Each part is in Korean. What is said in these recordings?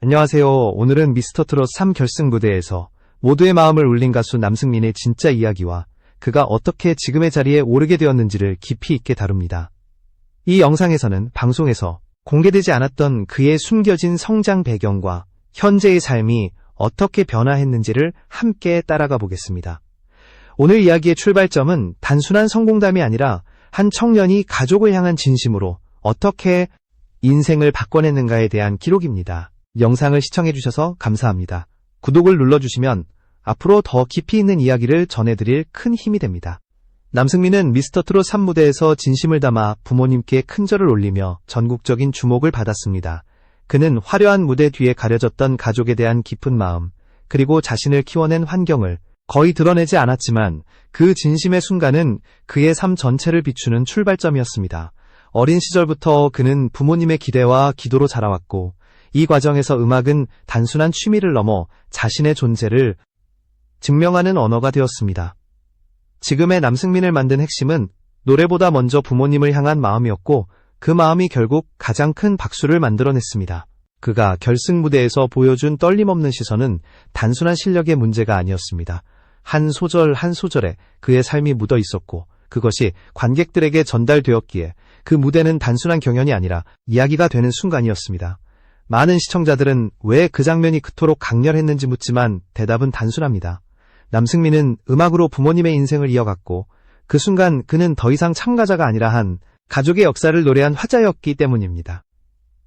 안녕하세요. 오늘은 미스터트롯 3 결승 무대에서 모두의 마음을 울린 가수 남승민의 진짜 이야기와 그가 어떻게 지금의 자리에 오르게 되었는지를 깊이 있게 다룹니다. 이 영상에서는 방송에서 공개되지 않았던 그의 숨겨진 성장 배경과 현재의 삶이 어떻게 변화했는지를 함께 따라가 보겠습니다. 오늘 이야기의 출발점은 단순한 성공담이 아니라 한 청년이 가족을 향한 진심으로 어떻게 인생을 바꿔냈는가에 대한 기록입니다. 영상을 시청해주셔서 감사합니다. 구독을 눌러주시면 앞으로 더 깊이 있는 이야기를 전해드릴 큰 힘이 됩니다. 남승민은 미스터트롯 3 무대에서 진심을 담아 부모님께 큰절을 올리며 전국적인 주목을 받았습니다. 그는 화려한 무대 뒤에 가려졌던 가족에 대한 깊은 마음, 그리고 자신을 키워낸 환경을 거의 드러내지 않았지만 그 진심의 순간은 그의 삶 전체를 비추는 출발점이었습니다. 어린 시절부터 그는 부모님의 기대와 기도로 자라왔고 이 과정에서 음악은 단순한 취미를 넘어 자신의 존재를 증명하는 언어가 되었습니다. 지금의 남승민을 만든 핵심은 노래보다 먼저 부모님을 향한 마음이었고 그 마음이 결국 가장 큰 박수를 만들어냈습니다. 그가 결승 무대에서 보여준 떨림없는 시선은 단순한 실력의 문제가 아니었습니다. 한 소절 한 소절에 그의 삶이 묻어 있었고 그것이 관객들에게 전달되었기에 그 무대는 단순한 경연이 아니라 이야기가 되는 순간이었습니다. 많은 시청자들은 왜 그 장면이 그토록 강렬했는지 묻지만 대답은 단순합니다. 남승민은 음악으로 부모님의 인생을 이어갔고 그 순간 그는 더 이상 참가자가 아니라 한 가족의 역사를 노래한 화자였기 때문입니다.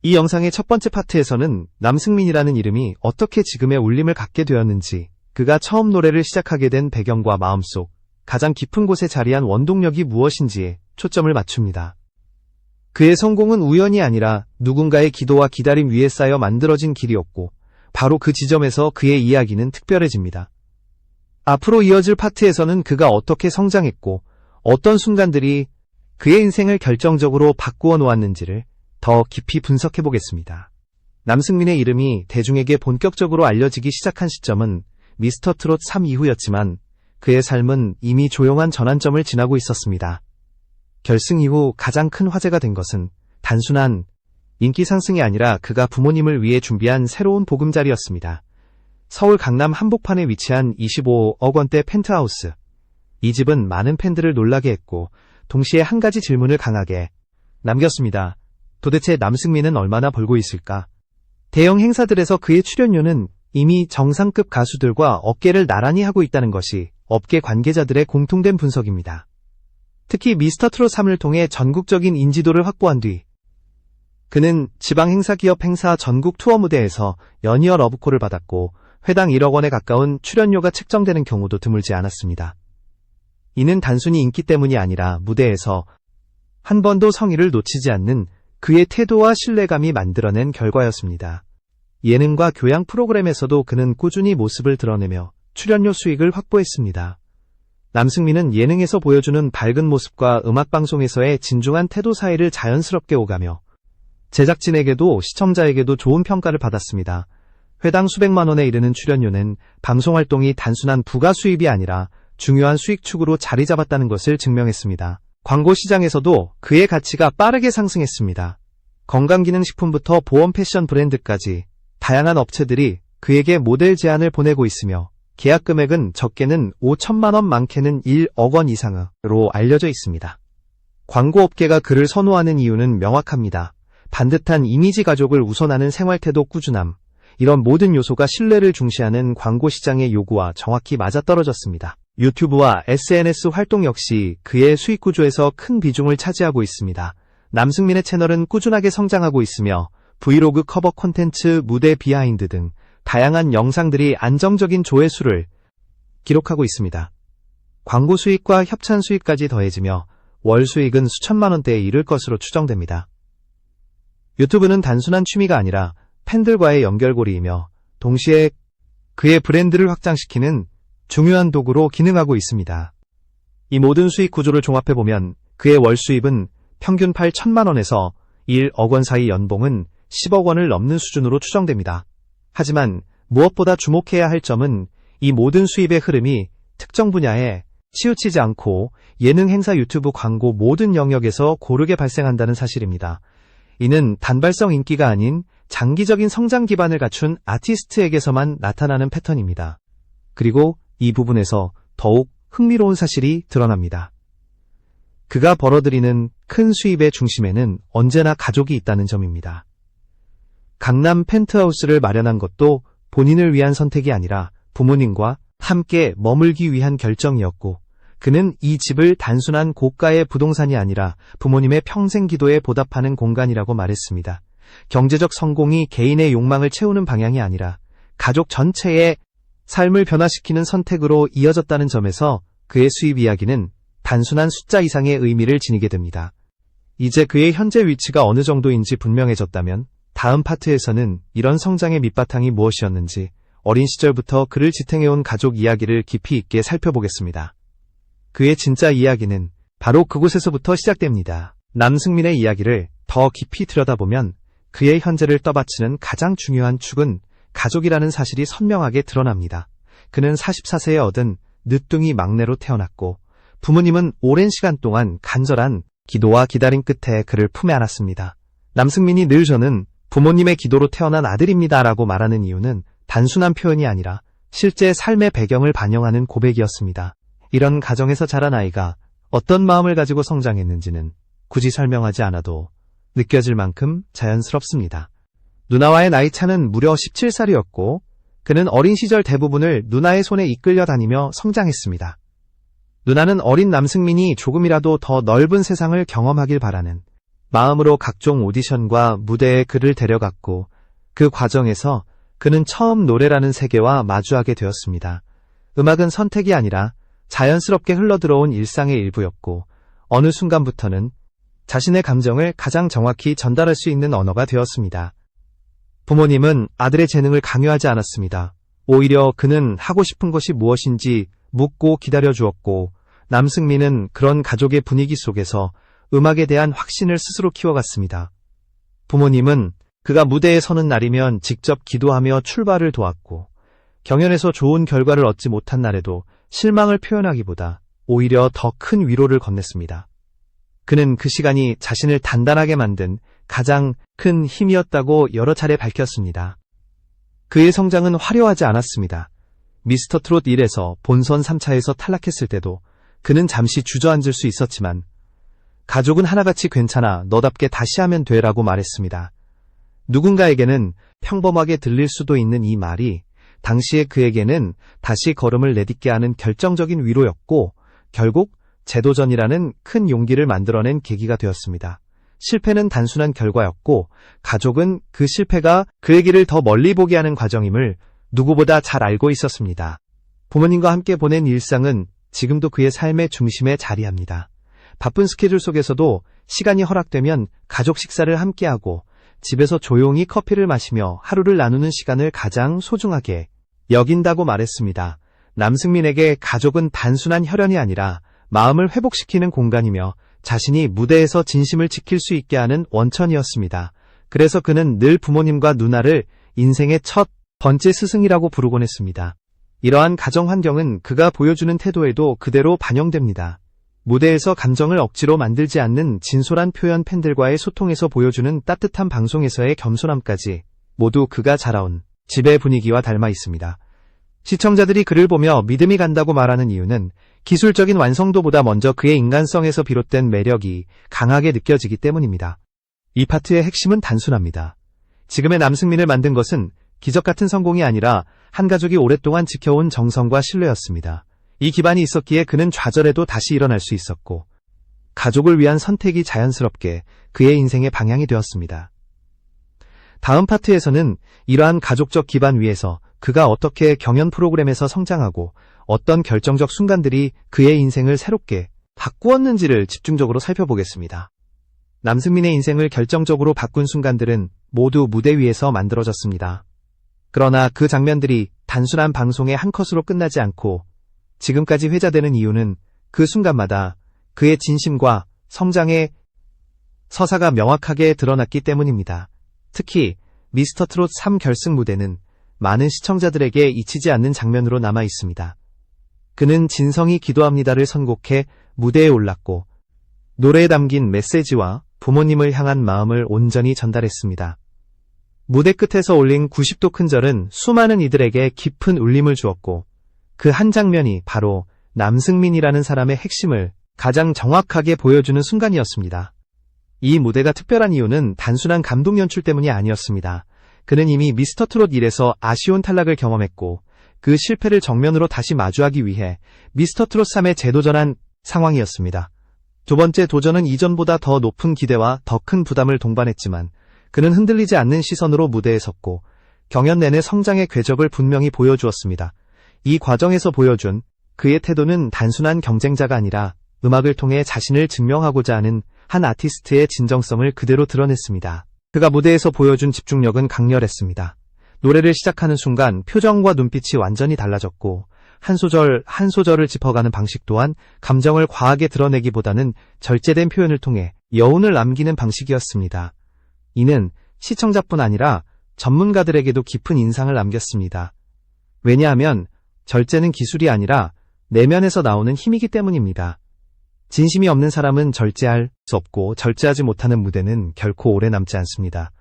이 영상의 첫 번째 파트에서는 남승민이라는 이름이 어떻게 지금의 울림을 갖게 되었는지, 그가 처음 노래를 시작하게 된 배경과 마음속 가장 깊은 곳에 자리한 원동력이 무엇인지에 초점을 맞춥니다. 그의 성공은 우연이 아니라 누군가의 기도와 기다림 위에 쌓여 만들어진 길이었고 바로 그 지점에서 그의 이야기는 특별해집니다. 앞으로 이어질 파트에서는 그가 어떻게 성장했고 어떤 순간들이 그의 인생을 결정적으로 바꾸어 놓았는지를 더 깊이 분석해 보겠습니다. 남승민의 이름이 대중에게 본격적으로 알려지기 시작한 시점은 미스터트롯 3 이후였지만 그의 삶은 이미 조용한 전환점을 지나고 있었습니다. 결승 이후 가장 큰 화제가 된 것은 단순한 인기 상승이 아니라 그가 부모님을 위해 준비한 새로운 보금자리였습니다. 서울 강남 한복판에 위치한 25억 원대 펜트하우스. 이 집은 많은 팬들을 놀라게 했고 동시에 한 가지 질문을 강하게 남겼습니다. 도대체 남승민은 얼마나 벌고 있을까? 대형 행사들에서 그의 출연료는 이미 정상급 가수들과 어깨를 나란히 하고 있다는 것이 업계 관계자들의 공통된 분석입니다. 특히 미스터트롯 3을 통해 전국적인 인지도를 확보한 뒤 그는 지방 행사 기업 행사 전국 투어 무대에서 연이어 러브콜을 받았고 회당 1억 원에 가까운 출연료가 책정되는 경우도 드물지 않았습니다. 이는 단순히 인기 때문이 아니라 무대에서 한 번도 성의를 놓치지 않는 그의 태도와 신뢰감이 만들어낸 결과였습니다. 예능과 교양 프로그램에서도 그는 꾸준히 모습을 드러내며 출연료 수익을 확보했습니다. 남승민은 예능에서 보여주는 밝은 모습과 음악방송에서의 진중한 태도 사이를 자연스럽게 오가며 제작진에게도 시청자에게도 좋은 평가를 받았습니다. 회당 수백만 원에 이르는 출연료는 방송활동이 단순한 부가 수입이 아니라 중요한 수익축으로 자리 잡았다는 것을 증명했습니다. 광고 시장에서도 그의 가치가 빠르게 상승했습니다. 건강기능식품부터 보험 패션 브랜드까지 다양한 업체들이 그에게 모델 제안을 보내고 있으며 계약 금액은 적게는 5천만 원, 많게는 1억 원 이상으로 알려져 있습니다. 광고업계가 그를 선호하는 이유는 명확합니다. 반듯한 이미지 가족을 우선하는 생활태도, 꾸준함, 이런 모든 요소가 신뢰를 중시하는 광고 시장의 요구와 정확히 맞아떨어졌습니다. 유튜브와 SNS 활동 역시 그의 수익 구조에서 큰 비중을 차지하고 있습니다. 남승민의 채널은 꾸준하게 성장하고 있으며 브이로그, 커버 콘텐츠, 무대 비하인드 등 다양한 영상들이 안정적인 조회수를 기록하고 있습니다. 광고 수익과 협찬 수익까지 더해지며 월 수익은 수천만 원대에 이를 것으로 추정됩니다. 유튜브는 단순한 취미가 아니라 팬들과의 연결고리이며 동시에 그의 브랜드를 확장시키는 중요한 도구로 기능하고 있습니다. 이 모든 수익 구조를 종합해보면 그의 월 수입은 평균 8천만 원에서 1억 원 사이, 연봉은 10억 원을 넘는 수준으로 추정됩니다. 하지만 무엇보다 주목해야 할 점은 이 모든 수입의 흐름이 특정 분야에 치우치지 않고 예능, 행사, 유튜브, 광고 모든 영역에서 고르게 발생한다는 사실입니다. 이는 단발성 인기가 아닌 장기적인 성장 기반을 갖춘 아티스트에게서만 나타나는 패턴입니다. 그리고 이 부분에서 더욱 흥미로운 사실이 드러납니다. 그가 벌어들이는 큰 수입의 중심에는 언제나 가족이 있다는 점입니다. 강남 펜트하우스를 마련한 것도 본인을 위한 선택이 아니라 부모님과 함께 머물기 위한 결정이었고, 그는 이 집을 단순한 고가의 부동산이 아니라 부모님의 평생 기도에 보답하는 공간이라고 말했습니다. 경제적 성공이 개인의 욕망을 채우는 방향이 아니라 가족 전체의 삶을 변화시키는 선택으로 이어졌다는 점에서 그의 수입 이야기는 단순한 숫자 이상의 의미를 지니게 됩니다. 이제 그의 현재 위치가 어느 정도인지 분명해졌다면 다음 파트에서는 이런 성장의 밑바탕이 무엇이었는지, 어린 시절부터 그를 지탱해온 가족 이야기를 깊이 있게 살펴보겠습니다. 그의 진짜 이야기는 바로 그곳에서부터 시작됩니다. 남승민의 이야기를 더 깊이 들여다보면 그의 현재를 떠받치는 가장 중요한 축은 가족이라는 사실이 선명하게 드러납니다. 그는 44세에 얻은 늦둥이 막내로 태어났고, 부모님은 오랜 시간 동안 간절한 기도와 기다림 끝에 그를 품에 안았습니다. 남승민이 늘 저는 부모님의 기도로 태어난 아들입니다 라고 말하는 이유는 단순한 표현이 아니라 실제 삶의 배경을 반영하는 고백이었습니다. 이런 가정에서 자란 아이가 어떤 마음을 가지고 성장했는지는 굳이 설명하지 않아도 느껴질 만큼 자연스럽습니다. 누나와의 나이 차는 무려 17살이었고 그는 어린 시절 대부분을 누나의 손에 이끌려 다니며 성장했습니다. 누나는 어린 남승민이 조금이라도 더 넓은 세상을 경험하길 바라는 마음으로 각종 오디션과 무대에 그를 데려갔고, 그 과정에서 그는 처음 노래라는 세계와 마주하게 되었습니다. 음악은 선택이 아니라 자연스럽게 흘러들어온 일상의 일부였고, 어느 순간부터는 자신의 감정을 가장 정확히 전달할 수 있는 언어가 되었습니다. 부모님은 아들의 재능을 강요하지 않았습니다. 오히려 그는 하고 싶은 것이 무엇인지 묻고 기다려주었고, 남승민은 그런 가족의 분위기 속에서 음악에 대한 확신을 스스로 키워갔습니다. 부모님은 그가 무대에 서는 날이면 직접 기도하며 출발을 도왔고, 경연에서 좋은 결과를 얻지 못한 날에도 실망을 표현하기보다 오히려 더 큰 위로를 건넸습니다. 그는 그 시간이 자신을 단단하게 만든 가장 큰 힘이었다고 여러 차례 밝혔습니다. 그의 성장은 화려하지 않았습니다. 미스터 트롯 1에서 본선 3차에서 탈락했을 때도 그는 잠시 주저앉을 수 있었지만, 가족은 하나같이 괜찮아, 너답게 다시 하면 돼 라고 말했습니다. 누군가에게는 평범하게 들릴 수도 있는 이 말이 당시의 그에게는 다시 걸음을 내딛게 하는 결정적인 위로였고, 결국 재도전이라는 큰 용기를 만들어낸 계기가 되었습니다. 실패는 단순한 결과였고, 가족은 그 실패가 그의 길을 더 멀리 보게 하는 과정임을 누구보다 잘 알고 있었습니다. 부모님과 함께 보낸 일상은 지금도 그의 삶의 중심에 자리합니다. 바쁜 스케줄 속에서도 시간이 허락되면 가족 식사를 함께하고 집에서 조용히 커피를 마시며 하루를 나누는 시간을 가장 소중하게 여긴다고 말했습니다. 남승민에게 가족은 단순한 혈연이 아니라 마음을 회복시키는 공간이며 자신이 무대에서 진심을 지킬 수 있게 하는 원천이었습니다. 그래서 그는 늘 부모님과 누나를 인생의 첫 번째 스승이라고 부르곤 했습니다. 이러한 가정 환경은 그가 보여주는 태도에도 그대로 반영됩니다. 무대에서 감정을 억지로 만들지 않는 진솔한 표현, 팬들과의 소통에서 보여주는 따뜻한 방송에서의 겸손함까지 모두 그가 자라온 집의 분위기와 닮아 있습니다. 시청자들이 그를 보며 믿음이 간다고 말하는 이유는 기술적인 완성도보다 먼저 그의 인간성에서 비롯된 매력이 강하게 느껴지기 때문입니다. 이 파트의 핵심은 단순합니다. 지금의 남승민을 만든 것은 기적 같은 성공이 아니라 한 가족이 오랫동안 지켜온 정성과 신뢰였습니다. 이 기반이 있었기에 그는 좌절해도 다시 일어날 수 있었고, 가족을 위한 선택이 자연스럽게 그의 인생의 방향이 되었습니다. 다음 파트에서는 이러한 가족적 기반 위에서 그가 어떻게 경연 프로그램에서 성장하고 어떤 결정적 순간들이 그의 인생을 새롭게 바꾸었는지를 집중적으로 살펴보겠습니다. 남승민의 인생을 결정적으로 바꾼 순간들은 모두 무대 위에서 만들어졌습니다. 그러나 그 장면들이 단순한 방송의 한 컷으로 끝나지 않고 지금까지 회자되는 이유는 그 순간마다 그의 진심과 성장의 서사가 명확하게 드러났기 때문입니다. 특히 미스터 트롯 3 결승 무대는 많은 시청자들에게 잊히지 않는 장면으로 남아 있습니다. 그는 진성이 기도합니다를 선곡해 무대에 올랐고, 노래에 담긴 메시지와 부모님을 향한 마음을 온전히 전달했습니다. 무대 끝에서 올린 90도 큰절은 수많은 이들에게 깊은 울림을 주었고 그 한 장면이 바로 남승민이라는 사람의 핵심을 가장 정확하게 보여주는 순간이었습니다. 이 무대가 특별한 이유는 단순한 감동 연출 때문이 아니었습니다. 그는 이미 미스터 트롯 1에서 아쉬운 탈락을 경험했고 그 실패를 정면으로 다시 마주하기 위해 미스터 트롯 3에 재도전한 상황이었습니다. 두 번째 도전은 이전보다 더 높은 기대와 더 큰 부담을 동반했지만 그는 흔들리지 않는 시선으로 무대에 섰고 경연 내내 성장의 궤적을 분명히 보여주었습니다. 이 과정에서 보여준 그의 태도는 단순한 경쟁자가 아니라 음악을 통해 자신을 증명하고자 하는 한 아티스트의 진정성을 그대로 드러냈습니다. 그가 무대에서 보여준 집중력은 강렬했습니다. 노래를 시작하는 순간 표정과 눈빛이 완전히 달라졌고 한 소절 한 소절을 짚어가는 방식 또한 감정을 과하게 드러내기보다는 절제된 표현을 통해 여운을 남기는 방식이었습니다. 이는 시청자뿐 아니라 전문가들에게도 깊은 인상을 남겼습니다. 왜냐하면 절제는 기술이 아니라 내면에서 나오는 힘이기 때문입니다. 진심이 없는 사람은 절제할 수 없고 절제하지 못하는 무대는 결코 오래 남지 않습니다.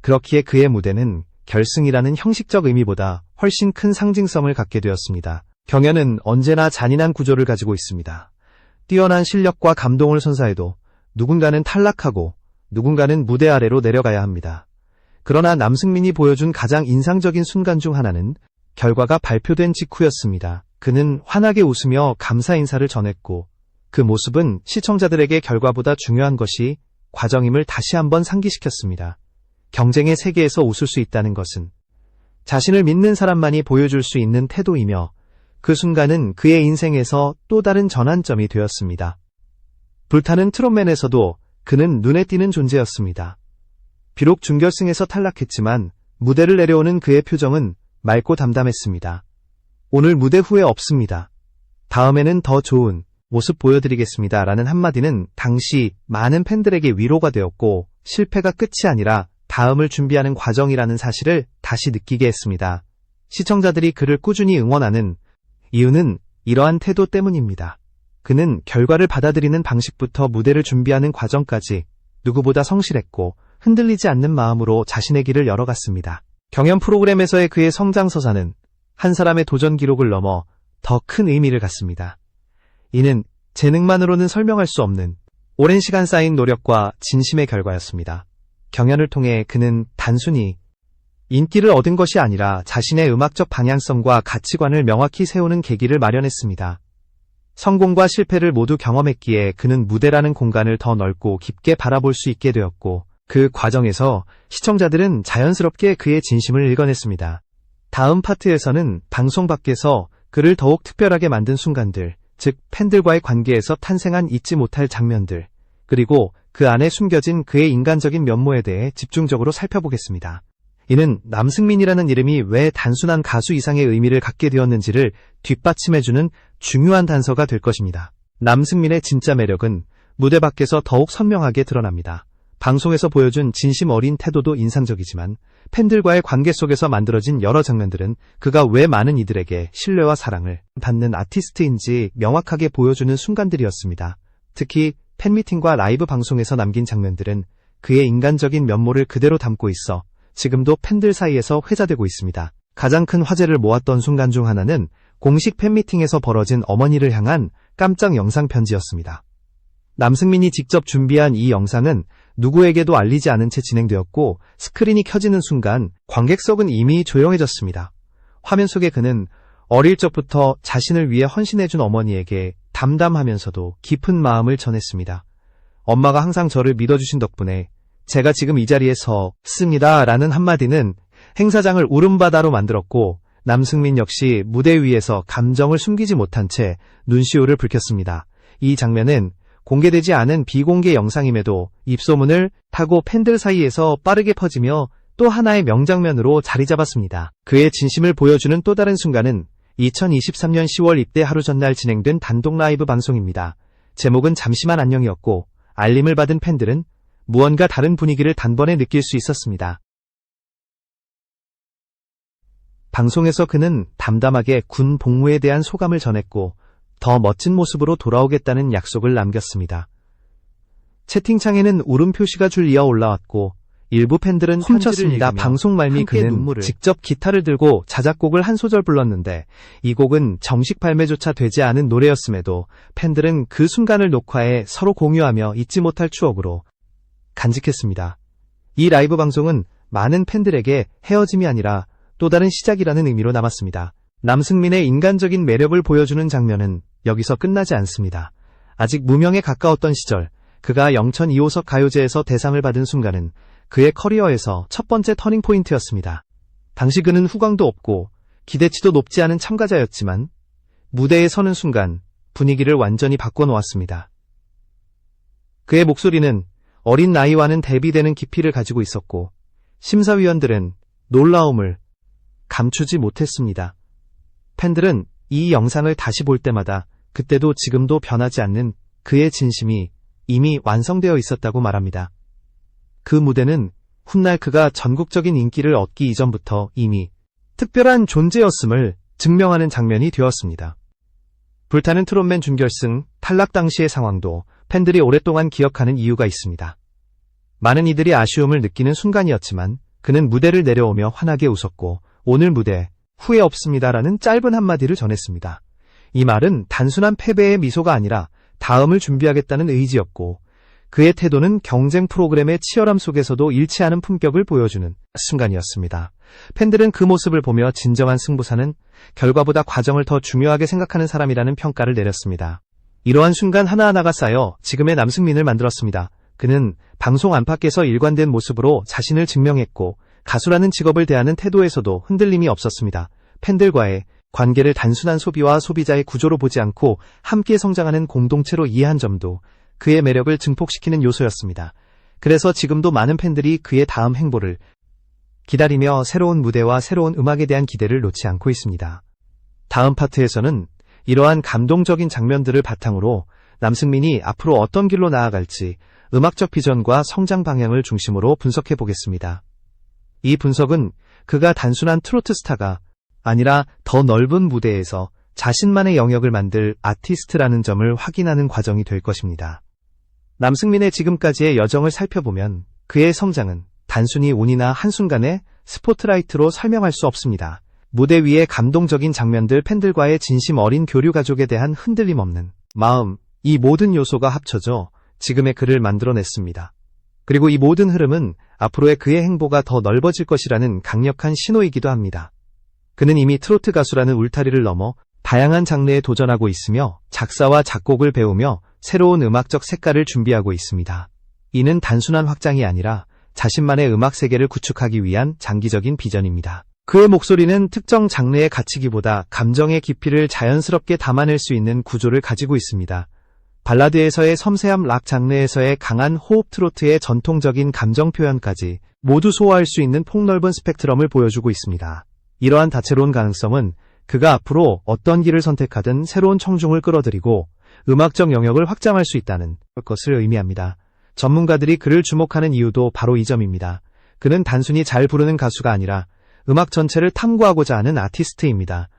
그렇기에 그의 무대는 결승이라는 형식적 의미보다 훨씬 큰 상징성을 갖게 되었습니다. 경연은 언제나 잔인한 구조를 가지고 있습니다. 뛰어난 실력과 감동을 선사해도 누군가는 탈락하고 누군가는 무대 아래로 내려가야 합니다. 그러나 남승민이 보여준 가장 인상적인 순간 중 하나는 결과가 발표된 직후였습니다. 그는 환하게 웃으며 감사 인사를 전했고 그 모습은 시청자들에게 결과보다 중요한 것이 과정임을 다시 한번 상기시켰습니다. 경쟁의 세계에서 웃을 수 있다는 것은 자신을 믿는 사람만이 보여줄 수 있는 태도이며 그 순간은 그의 인생에서 또 다른 전환점이 되었습니다. 불타는 트롯맨에서도 그는 눈에 띄는 존재였습니다. 비록 준결승에서 탈락했지만 무대를 내려오는 그의 표정은 맑고 담담했습니다. 오늘 무대 후회 없습니다. 다음에는 더 좋은 모습 보여드리겠습니다. 라는 한마디는 당시 많은 팬들에게 위로가 되었고 실패가 끝이 아니라 다음을 준비하는 과정이라는 사실을 다시 느끼게 했습니다. 시청자들이 그를 꾸준히 응원하는 이유는 이러한 태도 때문입니다. 그는 결과를 받아들이는 방식부터 무대를 준비하는 과정까지 누구보다 성실했고 흔들리지 않는 마음으로 자신의 길을 열어갔습니다. 경연 프로그램에서의 그의 성장서사는 한 사람의 도전 기록을 넘어 더 큰 의미를 갖습니다. 이는 재능만으로는 설명할 수 없는 오랜 시간 쌓인 노력과 진심의 결과였습니다. 경연을 통해 그는 단순히 인기를 얻은 것이 아니라 자신의 음악적 방향성과 가치관을 명확히 세우는 계기를 마련했습니다. 성공과 실패를 모두 경험했기에 그는 무대라는 공간을 더 넓고 깊게 바라볼 수 있게 되었고 그 과정에서 시청자들은 자연스럽게 그의 진심을 읽어냈습니다. 다음 파트에서는 방송 밖에서 그를 더욱 특별하게 만든 순간들, 즉 팬들과의 관계에서 탄생한 잊지 못할 장면들, 그리고 그 안에 숨겨진 그의 인간적인 면모에 대해 집중적으로 살펴보겠습니다. 이는 남승민이라는 이름이 왜 단순한 가수 이상의 의미를 갖게 되었는지를 뒷받침해주는 중요한 단서가 될 것입니다. 남승민의 진짜 매력은 무대 밖에서 더욱 선명하게 드러납니다. 방송에서 보여준 진심 어린 태도도 인상적이지만 팬들과의 관계 속에서 만들어진 여러 장면들은 그가 왜 많은 이들에게 신뢰와 사랑을 받는 아티스트인지 명확하게 보여주는 순간들이었습니다. 특히 팬미팅과 라이브 방송에서 남긴 장면들은 그의 인간적인 면모를 그대로 담고 있어 지금도 팬들 사이에서 회자되고 있습니다. 가장 큰 화제를 모았던 순간 중 하나는 공식 팬미팅에서 벌어진 어머니를 향한 깜짝 영상 편지였습니다. 남승민이 직접 준비한 이 영상은 누구에게도 알리지 않은 채 진행되었고 스크린이 켜지는 순간 관객석은 이미 조용해졌습니다. 화면 속에 그는 어릴 적부터 자신을 위해 헌신해준 어머니에게 담담하면서도 깊은 마음을 전했습니다. 엄마가 항상 저를 믿어주신 덕분에 제가 지금 이 자리에 섰습니다. 라는 한마디는 행사장을 울음바다로 만들었고 남승민 역시 무대 위에서 감정을 숨기지 못한 채 눈시울을 붉혔습니다. 이 장면은 공개되지 않은 비공개 영상임에도 입소문을 타고 팬들 사이에서 빠르게 퍼지며 또 하나의 명장면으로 자리 잡았습니다. 그의 진심을 보여주는 또 다른 순간은 2023년 10월 입대 하루 전날 진행된 단독 라이브 방송입니다. 제목은 잠시만 안녕이었고 알림을 받은 팬들은 무언가 다른 분위기를 단번에 느낄 수 있었습니다. 방송에서 그는 담담하게 군 복무에 대한 소감을 전했고 더 멋진 모습으로 돌아오겠다는 약속을 남겼습니다. 채팅창에는 울음 표시가 줄이어 올라왔고 일부 팬들은 훔쳤습니다. 방송 말미 그는 직접 기타를 들고 자작곡을 한 소절 불렀는데 이 곡은 정식 발매조차 되지 않은 노래였음에도 팬들은 그 순간을 녹화해 서로 공유하며 잊지 못할 추억으로 간직했습니다. 이 라이브 방송은 많은 팬들에게 헤어짐이 아니라 또 다른 시작이라는 의미로 남았습니다. 남승민의 인간적인 매력을 보여주는 장면은 여기서 끝나지 않습니다. 아직 무명에 가까웠던 시절, 그가 영천 2호석 가요제에서 대상을 받은 순간은 그의 커리어에서 첫 번째 터닝포인트였습니다. 당시 그는 후광도 없고 기대치도 높지 않은 참가자였지만 무대에 서는 순간 분위기를 완전히 바꿔놓았습니다. 그의 목소리는 어린 나이와는 대비되는 깊이를 가지고 있었고 심사위원들은 놀라움을 감추지 못했습니다. 팬들은 이 영상을 다시 볼 때마다 그때도 지금도 변하지 않는 그의 진심이 이미 완성되어 있었다고 말합니다. 그 무대는 훗날 그가 전국적인 인기를 얻기 이전부터 이미 특별한 존재였음을 증명하는 장면이 되었습니다. 불타는 트롯맨 준결승 탈락 당시의 상황도 팬들이 오랫동안 기억하는 이유가 있습니다. 많은 이들이 아쉬움을 느끼는 순간이었지만 그는 무대를 내려오며 환하게 웃었고 오늘 무대 후회 없습니다라는 짧은 한마디를 전했습니다. 이 말은 단순한 패배의 미소가 아니라 다음을 준비하겠다는 의지였고 그의 태도는 경쟁 프로그램의 치열함 속에서도 잃지 않은 품격을 보여주는 순간이었습니다. 팬들은 그 모습을 보며 진정한 승부사는 결과보다 과정을 더 중요하게 생각하는 사람이라는 평가를 내렸습니다. 이러한 순간 하나하나가 쌓여 지금의 남승민을 만들었습니다. 그는 방송 안팎에서 일관된 모습으로 자신을 증명했고 가수라는 직업을 대하는 태도에서도 흔들림이 없었습니다. 팬들과의 관계를 단순한 소비와 소비자의 구조로 보지 않고 함께 성장하는 공동체로 이해한 점도 그의 매력을 증폭시키는 요소였습니다. 그래서 지금도 많은 팬들이 그의 다음 행보를 기다리며 새로운 무대와 새로운 음악에 대한 기대를 놓지 않고 있습니다. 다음 파트에서는 이러한 감동적인 장면들을 바탕으로 남승민이 앞으로 어떤 길로 나아갈지 음악적 비전과 성장 방향을 중심으로 분석해 보겠습니다. 이 분석은 그가 단순한 트로트 스타가 아니라 더 넓은 무대에서 자신만의 영역을 만들 아티스트라는 점을 확인하는 과정이 될 것입니다. 남승민의 지금까지의 여정을 살펴보면 그의 성장은 단순히 운이나 한순간의 스포트라이트로 설명할 수 없습니다. 무대 위의 감동적인 장면들, 팬들과의 진심 어린 교류, 가족에 대한 흔들림 없는 마음, 이 모든 요소가 합쳐져 지금의 그를 만들어냈습니다. 그리고 이 모든 흐름은 앞으로의 그의 행보가 더 넓어질 것이라는 강력한 신호이기도 합니다. 그는 이미 트로트 가수라는 울타리를 넘어 다양한 장르에 도전하고 있으며 작사와 작곡을 배우며 새로운 음악적 색깔을 준비하고 있습니다. 이는 단순한 확장이 아니라 자신만의 음악 세계를 구축하기 위한 장기적인 비전입니다. 그의 목소리는 특정 장르에 갇히기보다 감정의 깊이를 자연스럽게 담아낼 수 있는 구조를 가지고 있습니다. 발라드에서의 섬세함, 락 장르에서의 강한 호흡, 트로트의 전통적인 감정 표현까지 모두 소화할 수 있는 폭넓은 스펙트럼을 보여주고 있습니다. 이러한 다채로운 가능성은 그가 앞으로 어떤 길을 선택하든 새로운 청중을 끌어들이고 음악적 영역을 확장할 수 있다는 것을 의미합니다. 전문가들이 그를 주목하는 이유도 바로 이 점입니다. 그는 단순히 잘 부르는 가수가 아니라 음악 전체를 탐구하고자 하는 아티스트입니다.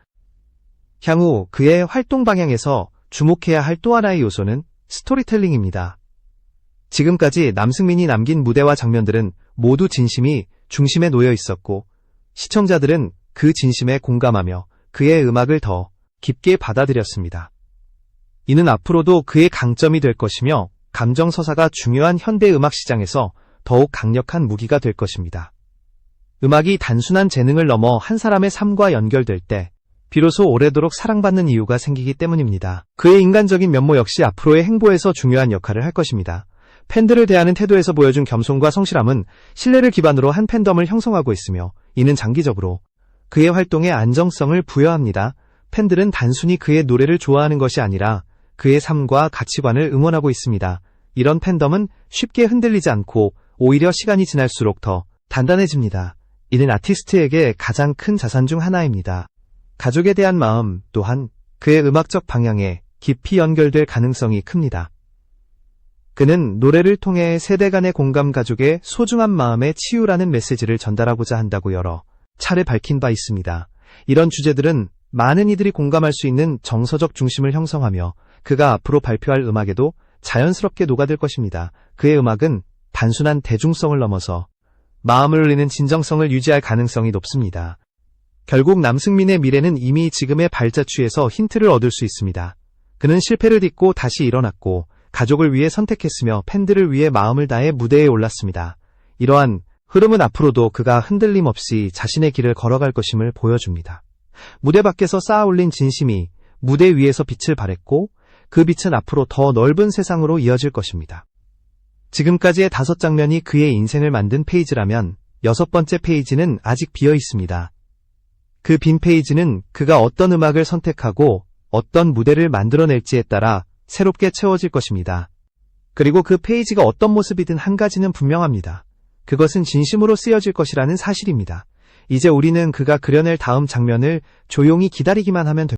향후 그의 활동 방향에서 주목해야 할 또 하나의 요소는 스토리텔링입니다. 지금까지 남승민이 남긴 무대와 장면들은 모두 진심이 중심에 놓여 있었고 시청자들은 그 진심에 공감하며 그의 음악을 더 깊게 받아들였습니다. 이는 앞으로도 그의 강점이 될 것이며 감정 서사가 중요한 현대 음악 시장에서 더욱 강력한 무기가 될 것입니다. 음악이 단순한 재능을 넘어 한 사람의 삶과 연결될 때 비로소 오래도록 사랑받는 이유가 생기기 때문입니다. 그의 인간적인 면모 역시 앞으로의 행보에서 중요한 역할을 할 것입니다. 팬들을 대하는 태도에서 보여준 겸손과 성실함은 신뢰를 기반으로 한 팬덤을 형성하고 있으며 이는 장기적으로 그의 활동에 안정성을 부여합니다. 팬들은 단순히 그의 노래를 좋아하는 것이 아니라 그의 삶과 가치관을 응원하고 있습니다. 이런 팬덤은 쉽게 흔들리지 않고 오히려 시간이 지날수록 더 단단해집니다. 이는 아티스트에게 가장 큰 자산 중 하나입니다. 가족에 대한 마음 또한 그의 음악적 방향에 깊이 연결될 가능성이 큽니다. 그는 노래를 통해 세대 간의 공감, 가족의 소중한 마음의 치유라는 메시지를 전달하고자 한다고 여러 차례 밝힌 바 있습니다. 이런 주제들은 많은 이들이 공감할 수 있는 정서적 중심을 형성하며 그가 앞으로 발표할 음악에도 자연스럽게 녹아들 것입니다. 그의 음악은 단순한 대중성을 넘어서 마음을 울리는 진정성을 유지할 가능성이 높습니다. 결국 남승민의 미래는 이미 지금의 발자취에서 힌트를 얻을 수 있습니다. 그는 실패를 딛고 다시 일어났고 가족을 위해 선택했으며 팬들을 위해 마음을 다해 무대에 올랐습니다. 이러한 흐름은 앞으로도 그가 흔들림 없이 자신의 길을 걸어갈 것임을 보여줍니다. 무대 밖에서 쌓아 올린 진심이 무대 위에서 빛을 발했고 그 빛은 앞으로 더 넓은 세상으로 이어질 것입니다. 지금까지의 5장면이 그의 인생을 만든 페이지라면 6번째 페이지는 아직 비어 있습니다. 그 빈 페이지는 그가 어떤 음악을 선택하고 어떤 무대를 만들어낼지에 따라 새롭게 채워질 것입니다. 그리고 그 페이지가 어떤 모습이든 한 가지는 분명합니다. 그것은 진심으로 쓰여질 것이라는 사실입니다. 이제 우리는 그가 그려낼 다음 장면을 조용히 기다리기만 하면 됩니다.